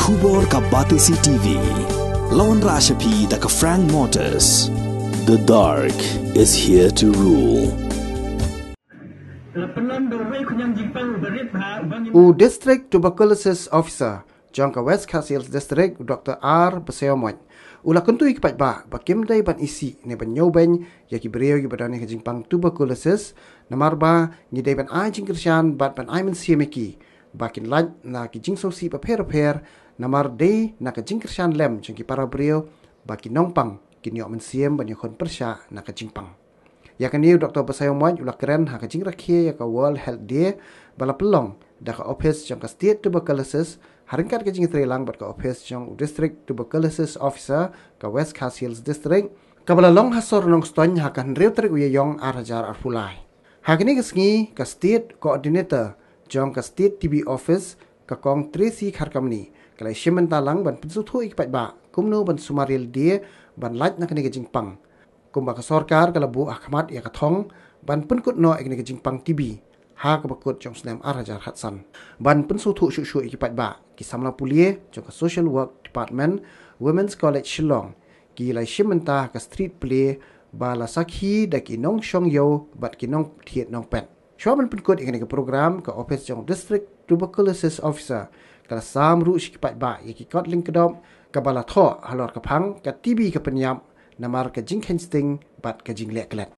Khubor ka Batisi TV. Lawan Rashapi da ka Frank Motors. The dark is here to rule. District Tuberculosis Officer Jangka West Khasiels District Dr. R. Beseomoy Ula kentui kepat ba bakim dai ban isi ne ban nyoben ya ki beriau ki badane ke jingpang tuberculosis namar ba ni dai ban ai jingkirsian bat ban ai men siemeki bakin laj na ki jing sosi pa per namar dai na ke jingkirsian lem jing ki para beriau bakin nongpang ki nyok men siem ban yakon persya na ke jingpang ya kan ni Dr. Beseomoy ula keren ha ke jing rakhie ya ka World Health Day bala pelong da ka office jangka state tuberculosis haringkat ke jing trelang bat ka office jang district tuberculosis officer ka West Khasiels District kabala long hasor nong ston hakan reutrik uyayong arajar arfulai hakini kesngi ka state coordinator jang ka state TB office ka kong Tracy Kharkamni kalai shimen talang ban pinsu thu ikpat ba kumno ban sumaril dia ban laj na kini ke jing pang kumba ka sorkar kala bu ahmad ya ka thong ban punkut no ikni ke jing pang TB ha ka bakut jong snem arajar hatsan ban pensu thu shu ikipat ba ki samla pulie jong ka social work department women's college Shillong ki lai shimenta ka street play ba la sakhi da ki nong shong yo bat ki nong thiet nong pet shwa ban penkut ikni ka program ka office jong district tuberculosis officer kala sam ru ikipat ba ki kot link kedom ka bala tho halor ka phang ka TB ka penyam namar ka jing hensting bat ka jing lek klet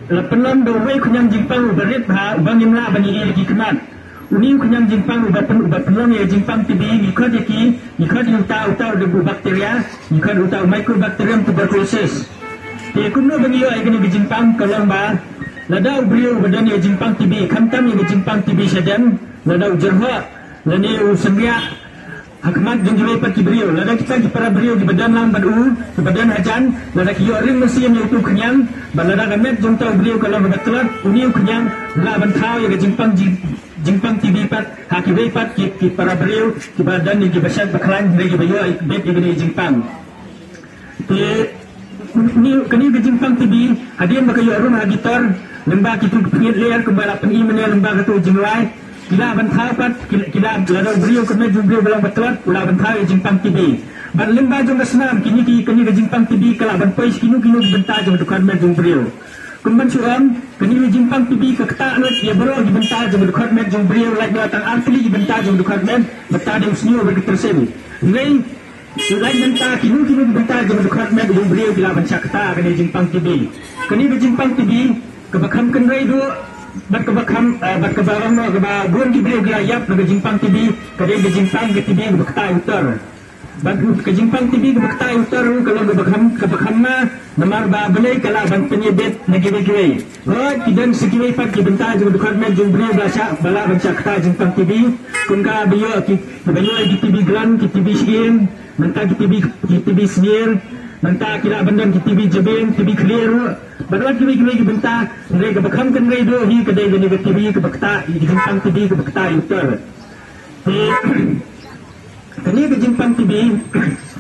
Lapenan doi kunyang jingpang ubarit ha ubangim la bani lagi kemat. Uni kunyang jingpang ubat pelong ya jingpang TB ngikot utau debu bakteria, ngikot utau Mycobacterium tuberculosis. Ti kumno bagi yo ai kini jingpang kalong ba. Lada ubrio badan ya jingpang TB kamtam ya jingpang TB sadan, lada ujerha, lani usengya Hakmat junjulai pat kibrio, lada kita di para brio di badan lang badu, di badan hajan, lada kiyo ring mesti yang itu kenyang, balada gamet juntau brio kalau betul, uniu kenyang, la bantau ya jingpang TB pat, hakibai pat ki para brio di badan yang besar bakalan lagi bayo bet yang jingpang. Ni kini jingpang TB, hadian bakayo arun hagitor, lembah kitu pengit leer kembali pengimennya lembah katu jingwai. Kila bantau pat kila lada brio kena brio belang betul ula bantau ya jingpang TB ban lemba jong senam kini ke jingpang TB kala ban pois kinu bentah jong dukan me jong brio kumban suam kini jingpang TB ke ketak net ya bro di bentah jong dukan me jong brio like datang artli di bentah jong dukan me betah de usnio berketersen ngai like bentah kinu bentah jong dukan me jong brio kila ban sakta kini jingpang TB kini jingpang TB kebakam kenrai do bat kebarang no keba gun ki beliau gayap ke jingpang TB kade ke jingpang ke TB ke kata utar bat ke jingpang TB ke kata utar kalau ke bakham ma namar ba belai kala ban penyebet nagi oh kidan sekiwai pat ki bentah jeng dukan me jeng beliau bahasa bala banca kata jingpang TB kun ka beliau ki TB gran ki TB skin mentah ki TB sneer mentah kira bandan ki TB jebeng TB clear Baruat kibay benta, nilai kabakam kan nilai do hi kadai gani ke TB ke bakta, jingpang TB ke bakta utar. Kani ke jingpang TB,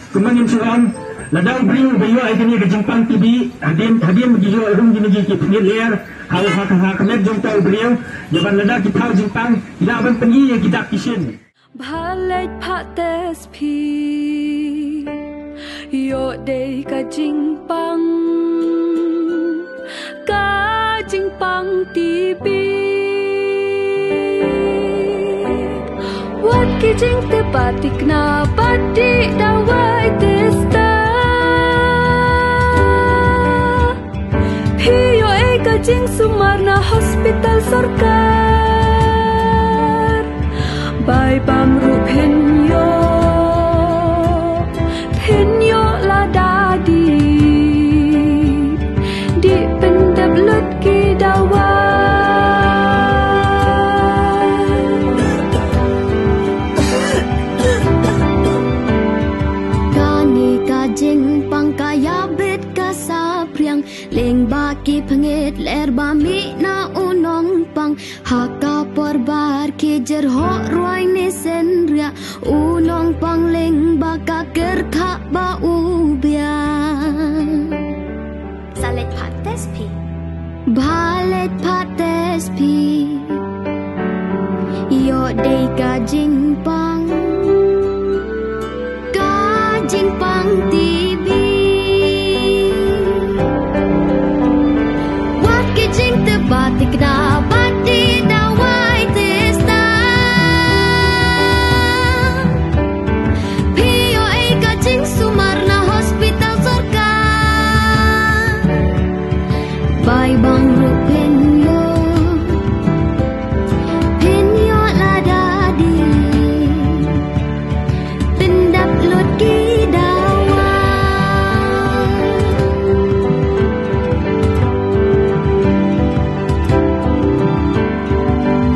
kumangin suam, ladang bring bayo ay kani ke jingpang TB, hadian magiyo rum ginigi ki pengit leer, hal kamet jong tau beliau, jaban ladang kitau jingpang, ilaban pengi ya kidak kisin. Bhalet pates pi, yo day ka jingpang. Jingpang TB Wat ki jing te patik na pati dawai testa Hiyo eka jing sumarna hospital sarkar Bai bam ru penyo ladadi Di pendab lut ki Baki pengit ler bami na unong pang haka porbar ki jerho ruai ni senria unong pang ling baka kerka ba ubia salet pates pi balet pates pi batik dapat didawai testa POA Kajing Sumarna Hospital Sorka Bai bang rupenyo penyo ladadi tendap lot kidawa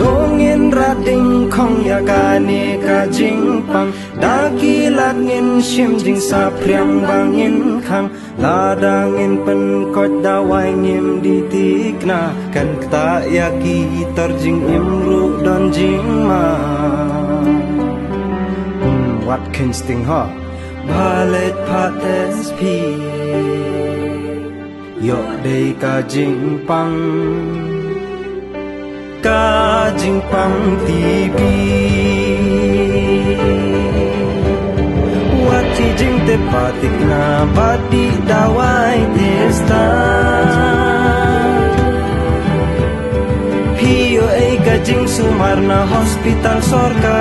dongin rating khong ya kani Kajing pang dakilat ngin shim jing sa priang bangin khang ladangin pen kot dawai ngim di tikna kan kta yaki terjing imru don jing ma Watkins ting ha balet pates pi yo dei Kajing pang Kajing pang TV Wati jing te patik na badi dawai testa POA Kajing Sumarna Hospital Sorka